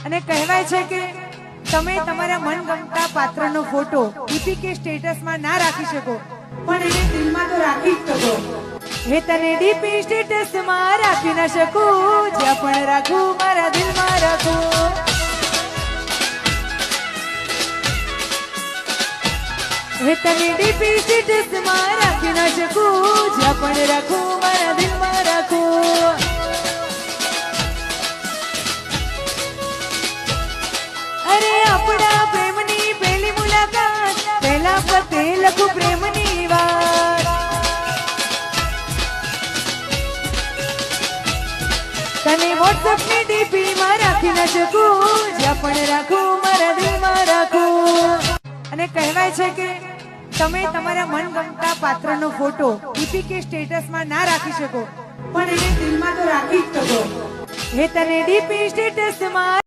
અને કહેવાય છે કે તમે તમારા મનગમતા પાત્રનો ફોટો ડીપી કે સ્ટેટસમાં ના રાખી શકો, પણ એને દિલમાં તો રાખી જ શકો. હે તને ડીપી સ્ટેટસમાં રાખી ન શકું, જ્યાં પણ રાખું મારા દિલમાં રાખું. હે તને ડીપી સ્ટેટસમાં રાખી ન શકું, જ્યાં પણ રાખું મારા દિલમાં રાખું. અરે આપણા પ્રેમની પહેલી મુલાકાત, પહેલા પતે લખું પ્રેમની વાત. તને વોટ્સએપની ડીપી માં રાખી ન શકું, જ્યાં પણ રાખું મારા દિલમાં રાખું. અને કહેવાય છે કે તમે તમારા મનગમતા પાત્રનો ફોટો ડીપી કે સ્ટેટસમાં ના રાખી શકો, પણ એને દિલમાં તો રાખી જ શકો. હે તને ડીપી સ્ટેટસમાં